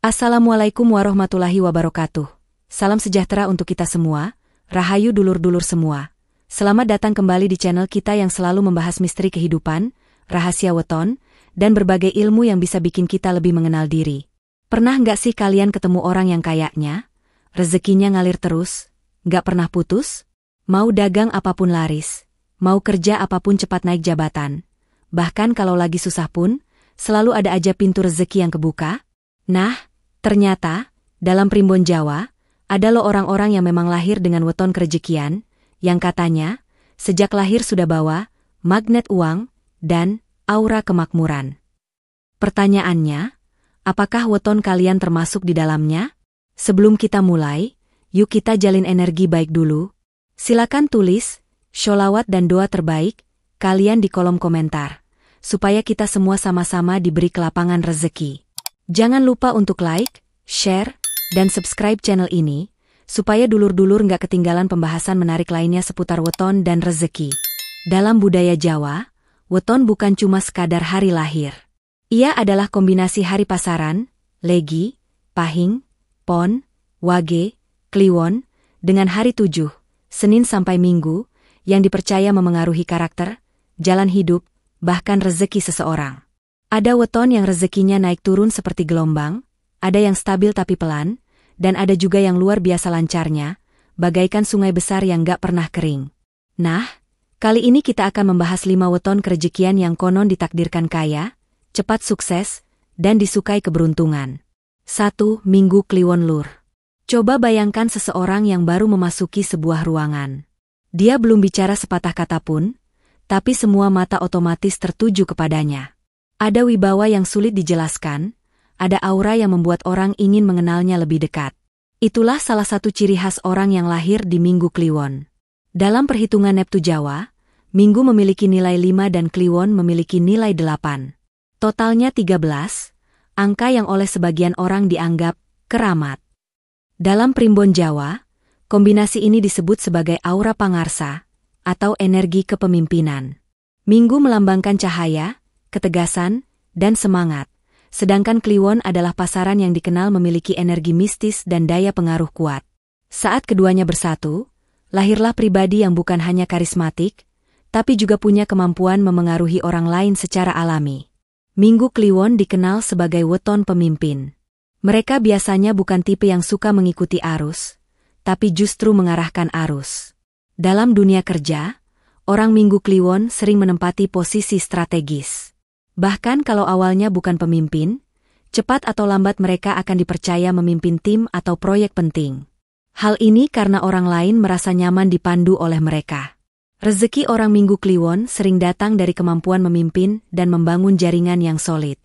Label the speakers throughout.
Speaker 1: Assalamualaikum warahmatullahi wabarakatuh. Salam sejahtera untuk kita semua, rahayu dulur-dulur semua. Selamat datang kembali di channel kita yang selalu membahas misteri kehidupan, rahasia weton, dan berbagai ilmu yang bisa bikin kita lebih mengenal diri. Pernah nggak sih kalian ketemu orang yang kayaknya rezekinya ngalir terus, nggak pernah putus? Mau dagang apapun laris, mau kerja apapun cepat naik jabatan. Bahkan kalau lagi susah pun, selalu ada aja pintu rezeki yang kebuka. Nah, ternyata, dalam primbon Jawa, ada loh orang-orang yang memang lahir dengan weton kerejekian, yang katanya, sejak lahir sudah bawa magnet uang dan aura kemakmuran. Pertanyaannya, apakah weton kalian termasuk di dalamnya? Sebelum kita mulai, yuk kita jalin energi baik dulu. Silakan tulis sholawat dan doa terbaik kalian di kolom komentar, supaya kita semua sama-sama diberi kelapangan rezeki. Jangan lupa untuk like, share, dan subscribe channel ini, supaya dulur-dulur nggak ketinggalan pembahasan menarik lainnya seputar weton dan rezeki. Dalam budaya Jawa, weton bukan cuma sekadar hari lahir. Ia adalah kombinasi hari pasaran, legi, pahing, pon, wage, kliwon, dengan hari 7, Senin sampai Minggu, yang dipercaya memengaruhi karakter, jalan hidup, bahkan rezeki seseorang. Ada weton yang rezekinya naik turun seperti gelombang, ada yang stabil tapi pelan, dan ada juga yang luar biasa lancarnya, bagaikan sungai besar yang gak pernah kering. Nah, kali ini kita akan membahas 5 weton kerejekian yang konon ditakdirkan kaya, cepat sukses, dan disukai keberuntungan. 1. Minggu Kliwon Lur. Coba bayangkan seseorang yang baru memasuki sebuah ruangan. Dia belum bicara sepatah kata pun, tapi semua mata otomatis tertuju kepadanya. Ada wibawa yang sulit dijelaskan, ada aura yang membuat orang ingin mengenalnya lebih dekat. Itulah salah satu ciri khas orang yang lahir di Minggu Kliwon. Dalam perhitungan Neptu Jawa, Minggu memiliki nilai 5 dan Kliwon memiliki nilai 8. Totalnya 13, angka yang oleh sebagian orang dianggap keramat. Dalam primbon Jawa, kombinasi ini disebut sebagai aura pangarsa, atau energi kepemimpinan. Minggu melambangkan cahaya, ketegasan, dan semangat, sedangkan Kliwon adalah pasaran yang dikenal memiliki energi mistis dan daya pengaruh kuat. Saat keduanya bersatu, lahirlah pribadi yang bukan hanya karismatik, tapi juga punya kemampuan memengaruhi orang lain secara alami. Minggu Kliwon dikenal sebagai weton pemimpin. Mereka biasanya bukan tipe yang suka mengikuti arus, tapi justru mengarahkan arus. Dalam dunia kerja, orang Minggu Kliwon sering menempati posisi strategis. Bahkan kalau awalnya bukan pemimpin, cepat atau lambat mereka akan dipercaya memimpin tim atau proyek penting. Hal ini karena orang lain merasa nyaman dipandu oleh mereka. Rezeki orang Minggu Kliwon sering datang dari kemampuan memimpin dan membangun jaringan yang solid.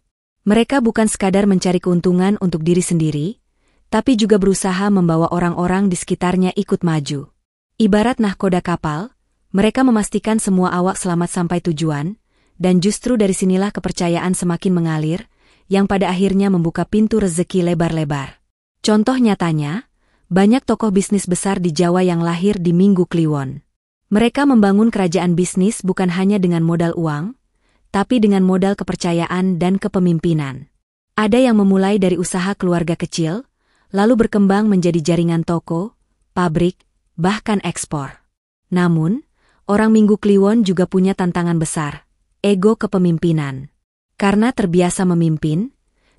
Speaker 1: Mereka bukan sekadar mencari keuntungan untuk diri sendiri, tapi juga berusaha membawa orang-orang di sekitarnya ikut maju. Ibarat nahkoda kapal, mereka memastikan semua awak selamat sampai tujuan, dan justru dari sinilah kepercayaan semakin mengalir, yang pada akhirnya membuka pintu rezeki lebar-lebar. Contoh nyatanya, banyak tokoh bisnis besar di Jawa yang lahir di Minggu Kliwon. Mereka membangun kerajaan bisnis bukan hanya dengan modal uang, tapi dengan modal kepercayaan dan kepemimpinan. Ada yang memulai dari usaha keluarga kecil, lalu berkembang menjadi jaringan toko, pabrik, bahkan ekspor. Namun, orang Minggu Kliwon juga punya tantangan besar. Ego kepemimpinan. Karena terbiasa memimpin,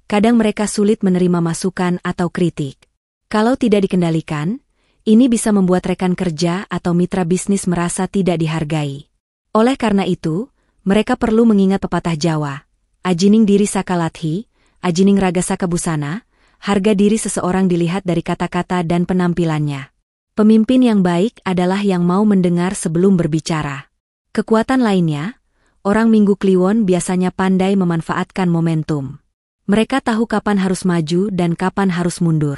Speaker 1: kadang mereka sulit menerima masukan atau kritik. Kalau tidak dikendalikan, ini bisa membuat rekan kerja atau mitra bisnis merasa tidak dihargai. Oleh karena itu, mereka perlu mengingat pepatah Jawa, ajining diri sakalathi, ajining raga sakabusana, harga diri seseorang dilihat dari kata-kata dan penampilannya. Pemimpin yang baik adalah yang mau mendengar sebelum berbicara. Kekuatan lainnya, orang Minggu Kliwon biasanya pandai memanfaatkan momentum. Mereka tahu kapan harus maju dan kapan harus mundur.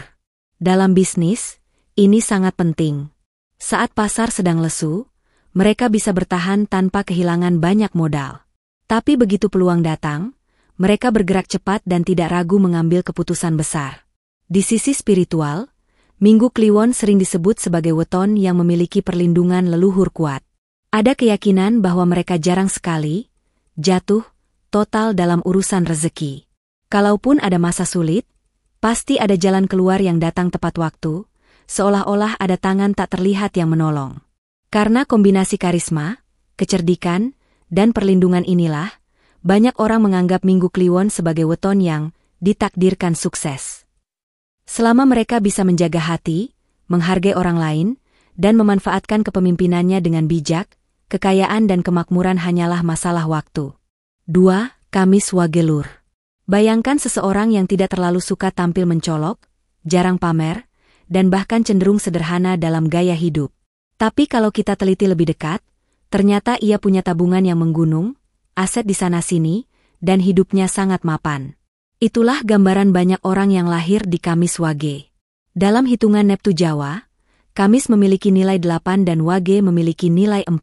Speaker 1: Dalam bisnis, ini sangat penting. Saat pasar sedang lesu, mereka bisa bertahan tanpa kehilangan banyak modal. Tapi begitu peluang datang, mereka bergerak cepat dan tidak ragu mengambil keputusan besar. Di sisi spiritual, Minggu Kliwon sering disebut sebagai weton yang memiliki perlindungan leluhur kuat. Ada keyakinan bahwa mereka jarang sekali jatuh total dalam urusan rezeki. Kalaupun ada masa sulit, Pasti ada jalan keluar yang datang tepat waktu, seolah-olah ada tangan tak terlihat yang menolong. Karena kombinasi karisma, kecerdikan, dan perlindungan inilah, banyak orang menganggap Minggu Kliwon sebagai weton yang ditakdirkan sukses. Selama mereka bisa menjaga hati, menghargai orang lain, dan memanfaatkan kepemimpinannya dengan bijak, kekayaan dan kemakmuran hanyalah masalah waktu. 2. Kamis Wage Lur. Bayangkan seseorang yang tidak terlalu suka tampil mencolok, jarang pamer, dan bahkan cenderung sederhana dalam gaya hidup. Tapi kalau kita teliti lebih dekat, ternyata ia punya tabungan yang menggunung, aset di sana-sini, dan hidupnya sangat mapan. Itulah gambaran banyak orang yang lahir di Kamis Wage. Dalam hitungan Neptu Jawa, Kamis memiliki nilai 8 dan Wage memiliki nilai 4.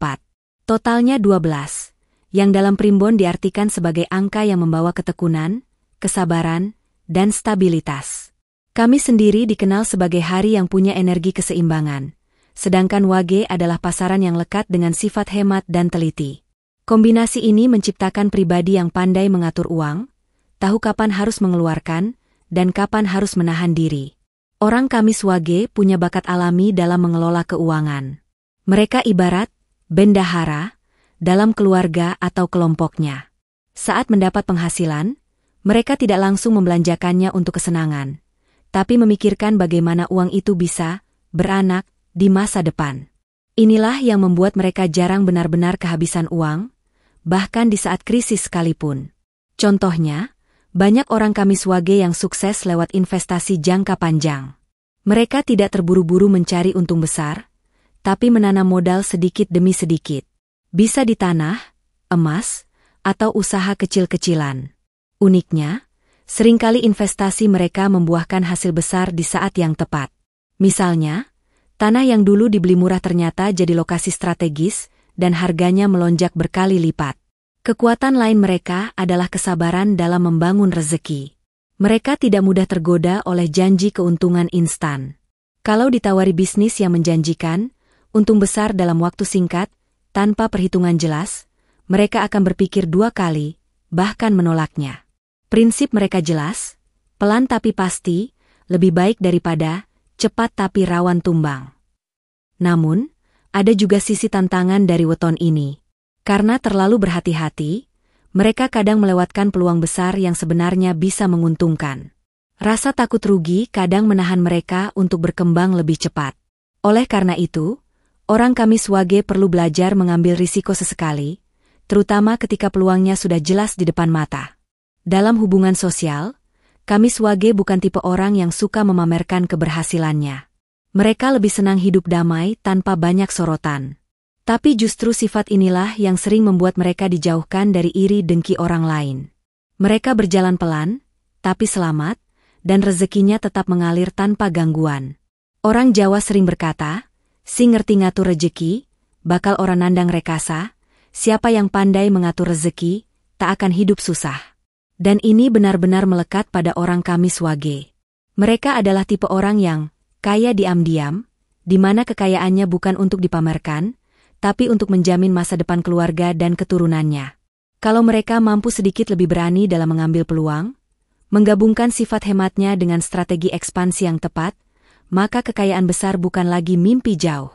Speaker 1: Totalnya 12, yang dalam primbon diartikan sebagai angka yang membawa ketekunan, kesabaran, dan stabilitas. Kamis sendiri dikenal sebagai hari yang punya energi keseimbangan, sedangkan Wage adalah pasaran yang lekat dengan sifat hemat dan teliti. Kombinasi ini menciptakan pribadi yang pandai mengatur uang, tahu kapan harus mengeluarkan, dan kapan harus menahan diri. Orang Kamis Wage punya bakat alami dalam mengelola keuangan. Mereka ibarat bendahara dalam keluarga atau kelompoknya. Saat mendapat penghasilan, mereka tidak langsung membelanjakannya untuk kesenangan, tapi memikirkan bagaimana uang itu bisa beranak di masa depan. Inilah yang membuat mereka jarang benar-benar kehabisan uang, bahkan di saat krisis sekalipun. Contohnya, banyak orang Kamis Wage yang sukses lewat investasi jangka panjang. Mereka tidak terburu-buru mencari untung besar, tapi menanam modal sedikit demi sedikit. Bisa di tanah, emas, atau usaha kecil-kecilan. Uniknya, seringkali investasi mereka membuahkan hasil besar di saat yang tepat. Misalnya, tanah yang dulu dibeli murah ternyata jadi lokasi strategis dan harganya melonjak berkali lipat. Kekuatan lain mereka adalah kesabaran dalam membangun rezeki. Mereka tidak mudah tergoda oleh janji keuntungan instan. Kalau ditawari bisnis yang menjanjikan, untung besar dalam waktu singkat, tanpa perhitungan jelas, mereka akan berpikir 2 kali, bahkan menolaknya. Prinsip mereka jelas, pelan tapi pasti, lebih baik daripada cepat tapi rawan tumbang. Namun, ada juga sisi tantangan dari weton ini. Karena terlalu berhati-hati, mereka kadang melewatkan peluang besar yang sebenarnya bisa menguntungkan. Rasa takut rugi kadang menahan mereka untuk berkembang lebih cepat. Oleh karena itu, orang Kamis Wage perlu belajar mengambil risiko sesekali, terutama ketika peluangnya sudah jelas di depan mata. Dalam hubungan sosial, Kamis Wage bukan tipe orang yang suka memamerkan keberhasilannya. Mereka lebih senang hidup damai tanpa banyak sorotan. Tapi justru sifat inilah yang sering membuat mereka dijauhkan dari iri dengki orang lain. Mereka berjalan pelan, tapi selamat, dan rezekinya tetap mengalir tanpa gangguan. Orang Jawa sering berkata, si ngerti ngatur rezeki, bakal orang nandang rekasa, siapa yang pandai mengatur rezeki, tak akan hidup susah. Dan ini benar-benar melekat pada orang Kamis Wage. Mereka adalah tipe orang yang kaya diam-diam, di mana kekayaannya bukan untuk dipamerkan, tapi untuk menjamin masa depan keluarga dan keturunannya. Kalau mereka mampu sedikit lebih berani dalam mengambil peluang, menggabungkan sifat hematnya dengan strategi ekspansi yang tepat, maka kekayaan besar bukan lagi mimpi jauh.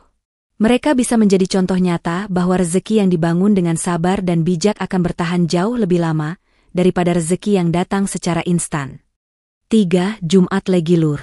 Speaker 1: Mereka bisa menjadi contoh nyata bahwa rezeki yang dibangun dengan sabar dan bijak akan bertahan jauh lebih lama daripada rezeki yang datang secara instan. 3. Jumat Legi Lur.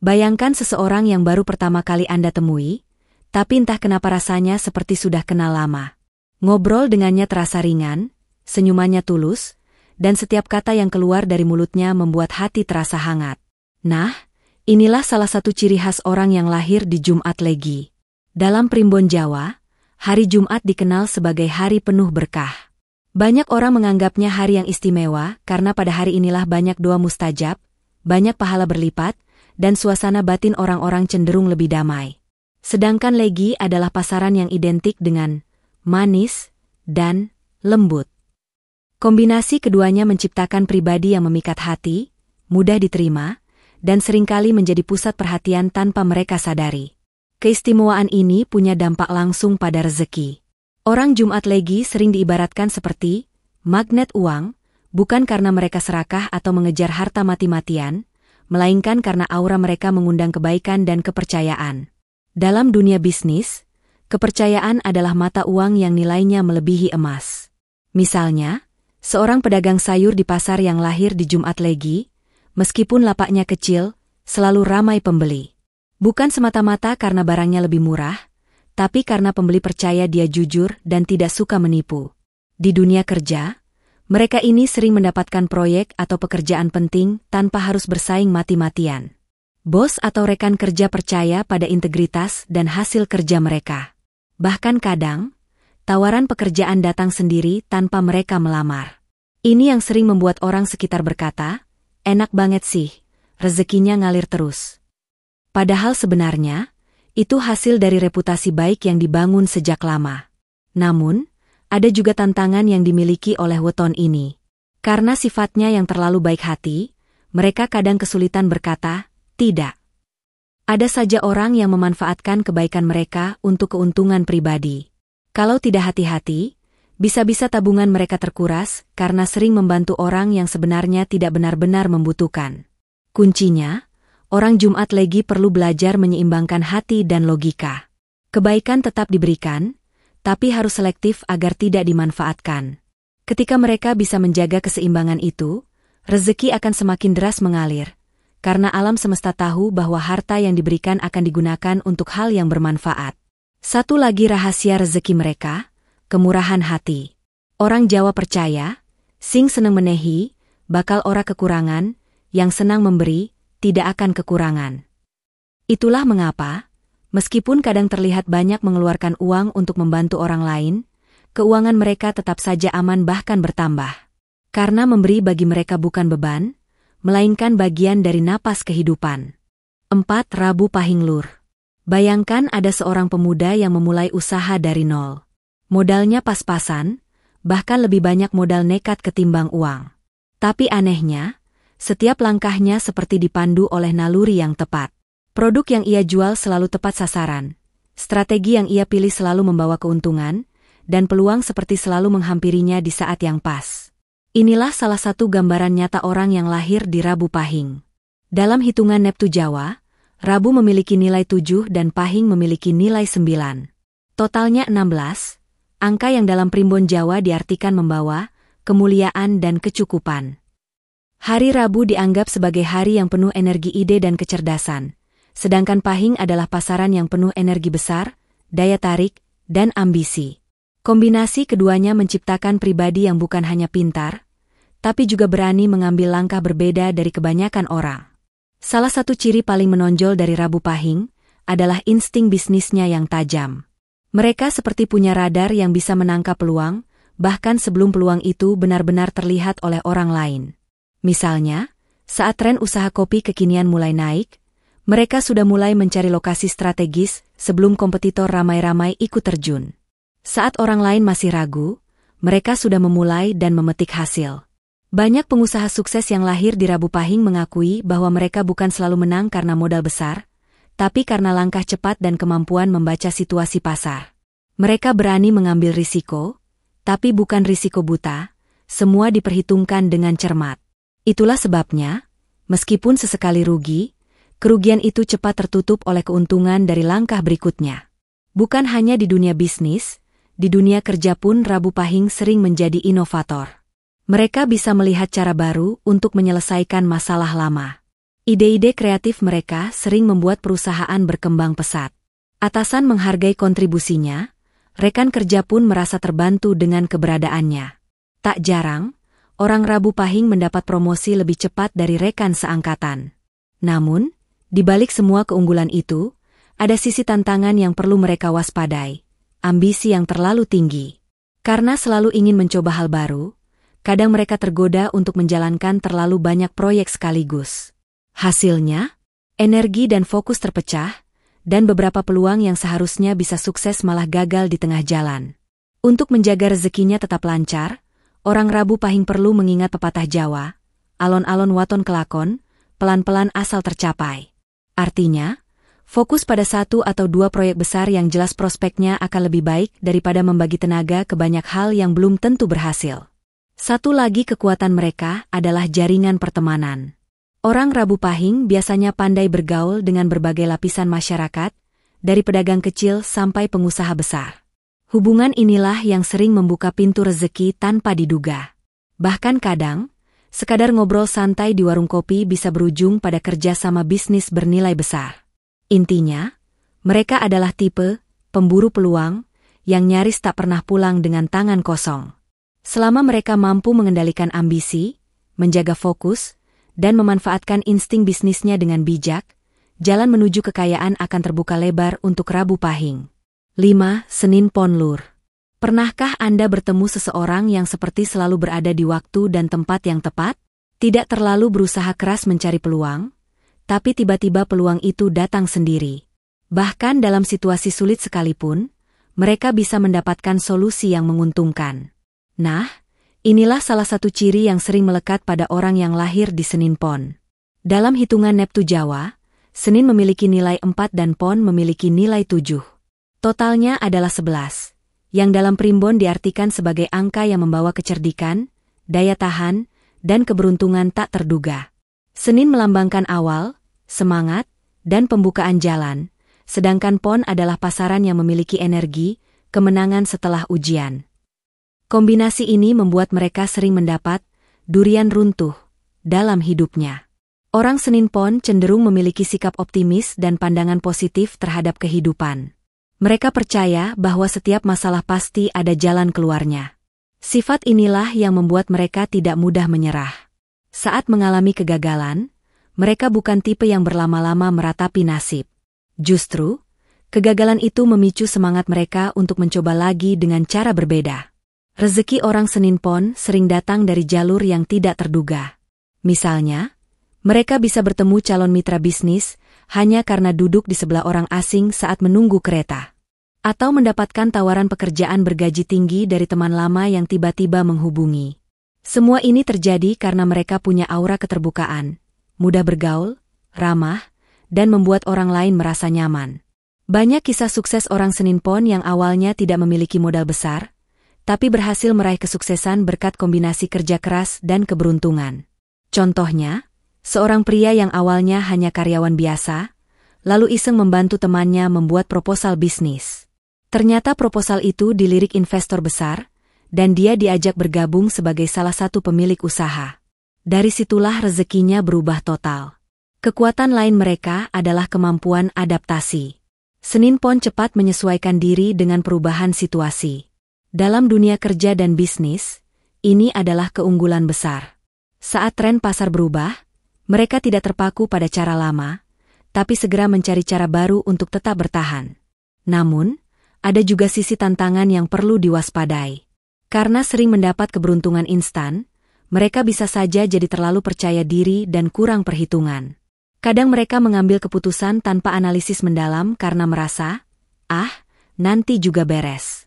Speaker 1: Bayangkan seseorang yang baru pertama kali Anda temui, tapi entah kenapa rasanya seperti sudah kenal lama. Ngobrol dengannya terasa ringan, senyumannya tulus, dan setiap kata yang keluar dari mulutnya membuat hati terasa hangat. Nah, inilah salah satu ciri khas orang yang lahir di Jumat Legi. Dalam primbon Jawa, hari Jumat dikenal sebagai hari penuh berkah. Banyak orang menganggapnya hari yang istimewa karena pada hari inilah banyak doa mustajab, banyak pahala berlipat, dan suasana batin orang-orang cenderung lebih damai. Sedangkan Legi adalah pasaran yang identik dengan manis dan lembut. Kombinasi keduanya menciptakan pribadi yang memikat hati, mudah diterima, dan seringkali menjadi pusat perhatian tanpa mereka sadari. Keistimewaan ini punya dampak langsung pada rezeki. Orang Jumat Legi sering diibaratkan seperti magnet uang, bukan karena mereka serakah atau mengejar harta mati-matian, melainkan karena aura mereka mengundang kebaikan dan kepercayaan. Dalam dunia bisnis, kepercayaan adalah mata uang yang nilainya melebihi emas. Misalnya, seorang pedagang sayur di pasar yang lahir di Jumat Legi, meskipun lapaknya kecil, selalu ramai pembeli. Bukan semata-mata karena barangnya lebih murah, tapi karena pembeli percaya dia jujur dan tidak suka menipu. Di dunia kerja, mereka ini sering mendapatkan proyek atau pekerjaan penting tanpa harus bersaing mati-matian. Bos atau rekan kerja percaya pada integritas dan hasil kerja mereka. Bahkan kadang, tawaran pekerjaan datang sendiri tanpa mereka melamar. Ini yang sering membuat orang sekitar berkata, "Enak banget sih, rezekinya ngalir terus." Padahal sebenarnya, itu hasil dari reputasi baik yang dibangun sejak lama. Namun, ada juga tantangan yang dimiliki oleh weton ini. Karena sifatnya yang terlalu baik hati, mereka kadang kesulitan berkata, "Tidak." Ada saja orang yang memanfaatkan kebaikan mereka untuk keuntungan pribadi. Kalau tidak hati-hati, bisa-bisa tabungan mereka terkuras karena sering membantu orang yang sebenarnya tidak benar-benar membutuhkan. Kuncinya, orang Jumat Legi perlu belajar menyeimbangkan hati dan logika. Kebaikan tetap diberikan, tapi harus selektif agar tidak dimanfaatkan. Ketika mereka bisa menjaga keseimbangan itu, rezeki akan semakin deras mengalir, karena alam semesta tahu bahwa harta yang diberikan akan digunakan untuk hal yang bermanfaat. Satu lagi rahasia rezeki mereka, kemurahan hati. Orang Jawa percaya, sing seneng menehi, bakal ora kekurangan, yang senang memberi, tidak akan kekurangan. Itulah mengapa, meskipun kadang terlihat banyak mengeluarkan uang untuk membantu orang lain, keuangan mereka tetap saja aman bahkan bertambah. Karena memberi bagi mereka bukan beban, melainkan bagian dari napas kehidupan. 4. Rabu Pahing Lur. Bayangkan ada seorang pemuda yang memulai usaha dari nol. Modalnya pas-pasan, bahkan lebih banyak modal nekat ketimbang uang. Tapi anehnya, setiap langkahnya seperti dipandu oleh naluri yang tepat. Produk yang ia jual selalu tepat sasaran. Strategi yang ia pilih selalu membawa keuntungan, dan peluang seperti selalu menghampirinya di saat yang pas. Inilah salah satu gambaran nyata orang yang lahir di Rabu Pahing. Dalam hitungan Neptu Jawa, Rabu memiliki nilai 7 dan Pahing memiliki nilai 9. Totalnya 16, angka yang dalam primbon Jawa diartikan membawa kemuliaan dan kecukupan. Hari Rabu dianggap sebagai hari yang penuh energi ide dan kecerdasan, sedangkan Pahing adalah pasaran yang penuh energi besar, daya tarik, dan ambisi. Kombinasi keduanya menciptakan pribadi yang bukan hanya pintar, tapi juga berani mengambil langkah berbeda dari kebanyakan orang. Salah satu ciri paling menonjol dari Rabu Pahing adalah insting bisnisnya yang tajam. Mereka seperti punya radar yang bisa menangkap peluang, bahkan sebelum peluang itu benar-benar terlihat oleh orang lain. Misalnya, saat tren usaha kopi kekinian mulai naik, mereka sudah mulai mencari lokasi strategis sebelum kompetitor ramai-ramai ikut terjun. Saat orang lain masih ragu, mereka sudah memulai dan memetik hasil. Banyak pengusaha sukses yang lahir di Rabu Pahing mengakui bahwa mereka bukan selalu menang karena modal besar, tapi karena langkah cepat dan kemampuan membaca situasi pasar. Mereka berani mengambil risiko, tapi bukan risiko buta, semua diperhitungkan dengan cermat. Itulah sebabnya, meskipun sesekali rugi, kerugian itu cepat tertutup oleh keuntungan dari langkah berikutnya. Bukan hanya di dunia bisnis, di dunia kerja pun Rabu Pahing sering menjadi inovator. Mereka bisa melihat cara baru untuk menyelesaikan masalah lama. Ide-ide kreatif mereka sering membuat perusahaan berkembang pesat. Atasan menghargai kontribusinya, rekan kerja pun merasa terbantu dengan keberadaannya. Tak jarang, orang Rabu Pahing mendapat promosi lebih cepat dari rekan seangkatan. Namun, di balik semua keunggulan itu, ada sisi tantangan yang perlu mereka waspadai, ambisi yang terlalu tinggi. Karena selalu ingin mencoba hal baru, kadang mereka tergoda untuk menjalankan terlalu banyak proyek sekaligus. Hasilnya, energi dan fokus terpecah, dan beberapa peluang yang seharusnya bisa sukses malah gagal di tengah jalan. Untuk menjaga rezekinya tetap lancar, orang Rabu Pahing perlu mengingat pepatah Jawa, alon-alon waton kelakon, pelan-pelan asal tercapai. Artinya, fokus pada 1 atau 2 proyek besar yang jelas prospeknya akan lebih baik daripada membagi tenaga ke banyak hal yang belum tentu berhasil. Satu lagi kekuatan mereka adalah jaringan pertemanan. Orang Rabu Pahing biasanya pandai bergaul dengan berbagai lapisan masyarakat, dari pedagang kecil sampai pengusaha besar. Hubungan inilah yang sering membuka pintu rezeki tanpa diduga. Bahkan kadang, sekadar ngobrol santai di warung kopi bisa berujung pada kerja sama bisnis bernilai besar. Intinya, mereka adalah tipe pemburu peluang yang nyaris tak pernah pulang dengan tangan kosong. Selama mereka mampu mengendalikan ambisi, menjaga fokus, dan memanfaatkan insting bisnisnya dengan bijak, jalan menuju kekayaan akan terbuka lebar untuk Rabu Pahing. 5. Senin Pon Lur. Pernahkah Anda bertemu seseorang yang seperti selalu berada di waktu dan tempat yang tepat? Tidak terlalu berusaha keras mencari peluang, tapi tiba-tiba peluang itu datang sendiri. Bahkan dalam situasi sulit sekalipun, mereka bisa mendapatkan solusi yang menguntungkan. Nah, inilah salah satu ciri yang sering melekat pada orang yang lahir di Senin Pon. Dalam hitungan Neptu Jawa, Senin memiliki nilai 4 dan Pon memiliki nilai 7. Totalnya adalah 11, yang dalam primbon diartikan sebagai angka yang membawa kecerdikan, daya tahan, dan keberuntungan tak terduga. Senin melambangkan awal, semangat, dan pembukaan jalan, sedangkan Pon adalah pasaran yang memiliki energi, kemenangan setelah ujian. Kombinasi ini membuat mereka sering mendapat durian runtuh dalam hidupnya. Orang Senin Pon cenderung memiliki sikap optimis dan pandangan positif terhadap kehidupan. Mereka percaya bahwa setiap masalah pasti ada jalan keluarnya. Sifat inilah yang membuat mereka tidak mudah menyerah. Saat mengalami kegagalan, mereka bukan tipe yang berlama-lama meratapi nasib. Justru, kegagalan itu memicu semangat mereka untuk mencoba lagi dengan cara berbeda. Rezeki orang Senin Pon sering datang dari jalur yang tidak terduga. Misalnya, mereka bisa bertemu calon mitra bisnis hanya karena duduk di sebelah orang asing saat menunggu kereta. Atau mendapatkan tawaran pekerjaan bergaji tinggi dari teman lama yang tiba-tiba menghubungi. Semua ini terjadi karena mereka punya aura keterbukaan, mudah bergaul, ramah, dan membuat orang lain merasa nyaman. Banyak kisah sukses orang Senin Pon yang awalnya tidak memiliki modal besar, tapi berhasil meraih kesuksesan berkat kombinasi kerja keras dan keberuntungan. Contohnya, seorang pria yang awalnya hanya karyawan biasa, lalu iseng membantu temannya membuat proposal bisnis. Ternyata proposal itu dilirik investor besar, dan dia diajak bergabung sebagai salah satu pemilik usaha. Dari situlah rezekinya berubah total. Kekuatan lain mereka adalah kemampuan adaptasi. Senin Pon cepat menyesuaikan diri dengan perubahan situasi. Dalam dunia kerja dan bisnis, ini adalah keunggulan besar. Saat tren pasar berubah, mereka tidak terpaku pada cara lama, tapi segera mencari cara baru untuk tetap bertahan. Namun, ada juga sisi tantangan yang perlu diwaspadai. Karena sering mendapat keberuntungan instan, mereka bisa saja jadi terlalu percaya diri dan kurang perhitungan. Kadang mereka mengambil keputusan tanpa analisis mendalam karena merasa, nanti juga beres.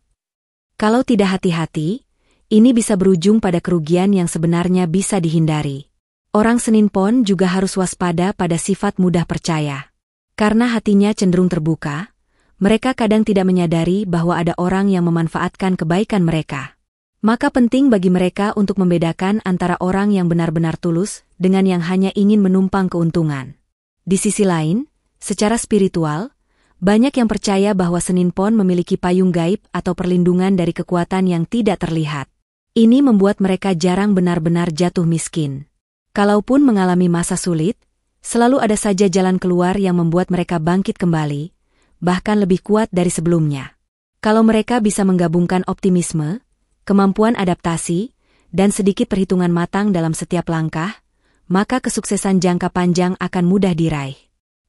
Speaker 1: Kalau tidak hati-hati, ini bisa berujung pada kerugian yang sebenarnya bisa dihindari. Orang Senin Pon juga harus waspada pada sifat mudah percaya. Karena hatinya cenderung terbuka, mereka kadang tidak menyadari bahwa ada orang yang memanfaatkan kebaikan mereka. Maka penting bagi mereka untuk membedakan antara orang yang benar-benar tulus dengan yang hanya ingin menumpang keuntungan. Di sisi lain, secara spiritual, banyak yang percaya bahwa Senin Pon memiliki payung gaib atau perlindungan dari kekuatan yang tidak terlihat. Ini membuat mereka jarang benar-benar jatuh miskin. Kalaupun mengalami masa sulit, selalu ada saja jalan keluar yang membuat mereka bangkit kembali, bahkan lebih kuat dari sebelumnya. Kalau mereka bisa menggabungkan optimisme, kemampuan adaptasi, dan sedikit perhitungan matang dalam setiap langkah, maka kesuksesan jangka panjang akan mudah diraih.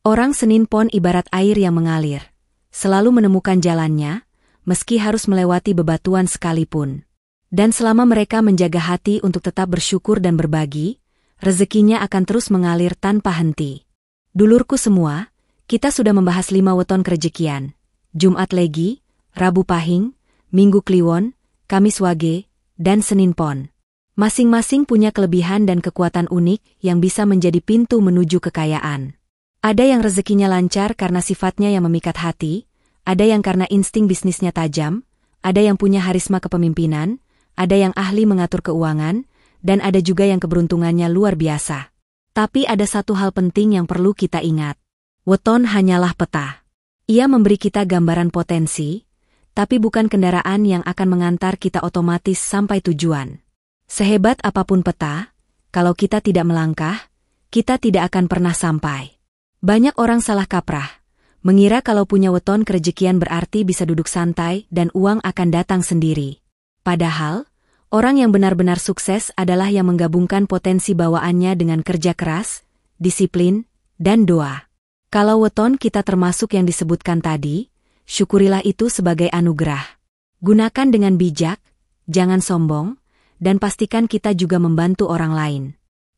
Speaker 1: Orang Senin Pon ibarat air yang mengalir, selalu menemukan jalannya, meski harus melewati bebatuan sekalipun. Dan selama mereka menjaga hati untuk tetap bersyukur dan berbagi, rezekinya akan terus mengalir tanpa henti. Dulurku semua, kita sudah membahas 5 weton kerejekian, Jumat Legi, Rabu Pahing, Minggu Kliwon, Kamis Wage, dan Senin Pon. Masing-masing punya kelebihan dan kekuatan unik yang bisa menjadi pintu menuju kekayaan. Ada yang rezekinya lancar karena sifatnya yang memikat hati, ada yang karena insting bisnisnya tajam, ada yang punya harisma kepemimpinan, ada yang ahli mengatur keuangan, dan ada juga yang keberuntungannya luar biasa. Tapi ada satu hal penting yang perlu kita ingat. Weton hanyalah peta. Ia memberi kita gambaran potensi, tapi bukan kendaraan yang akan mengantar kita otomatis sampai tujuan. Sehebat apapun peta, kalau kita tidak melangkah, kita tidak akan pernah sampai. Banyak orang salah kaprah, mengira kalau punya weton kerejekian berarti bisa duduk santai dan uang akan datang sendiri. Padahal, orang yang benar-benar sukses adalah yang menggabungkan potensi bawaannya dengan kerja keras, disiplin, dan doa. Kalau weton kita termasuk yang disebutkan tadi, syukurilah itu sebagai anugerah. Gunakan dengan bijak, jangan sombong, dan pastikan kita juga membantu orang lain.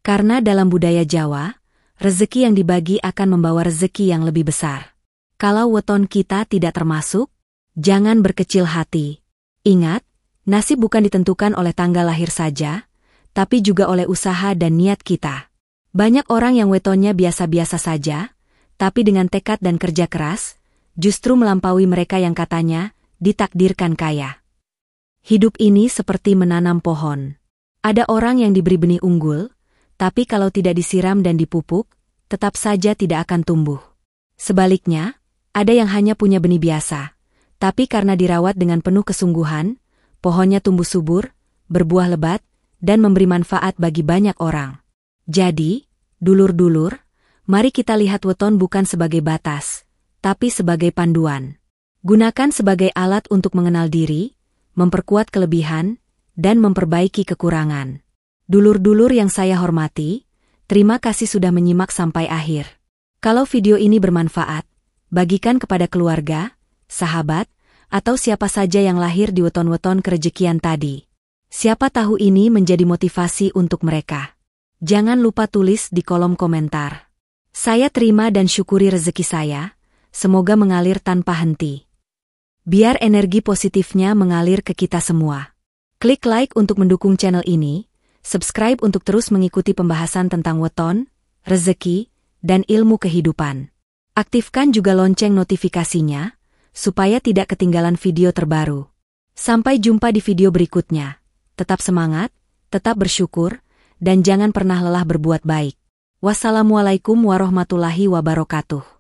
Speaker 1: Karena dalam budaya Jawa, rezeki yang dibagi akan membawa rezeki yang lebih besar. Kalau weton kita tidak termasuk, jangan berkecil hati. Ingat, nasib bukan ditentukan oleh tanggal lahir saja, tapi juga oleh usaha dan niat kita. Banyak orang yang wetonnya biasa-biasa saja, tapi dengan tekad dan kerja keras, justru melampaui mereka yang katanya ditakdirkan kaya. Hidup ini seperti menanam pohon. Ada orang yang diberi benih unggul, tapi kalau tidak disiram dan dipupuk, tetap saja tidak akan tumbuh. Sebaliknya, ada yang hanya punya benih biasa, tapi karena dirawat dengan penuh kesungguhan, pohonnya tumbuh subur, berbuah lebat, dan memberi manfaat bagi banyak orang. Jadi, dulur-dulur, mari kita lihat weton bukan sebagai batas, tapi sebagai panduan. Gunakan sebagai alat untuk mengenal diri, memperkuat kelebihan, dan memperbaiki kekurangan. Dulur-dulur yang saya hormati, terima kasih sudah menyimak sampai akhir. Kalau video ini bermanfaat, bagikan kepada keluarga, sahabat, atau siapa saja yang lahir di weton-weton kerejekian tadi. Siapa tahu ini menjadi motivasi untuk mereka. Jangan lupa tulis di kolom komentar. Saya terima dan syukuri rezeki saya, semoga mengalir tanpa henti. Biar energi positifnya mengalir ke kita semua. Klik like untuk mendukung channel ini, subscribe untuk terus mengikuti pembahasan tentang weton, rezeki, dan ilmu kehidupan. Aktifkan juga lonceng notifikasinya, supaya tidak ketinggalan video terbaru. Sampai jumpa di video berikutnya. Tetap semangat, tetap bersyukur, dan jangan pernah lelah berbuat baik. Wassalamualaikum warahmatullahi wabarakatuh.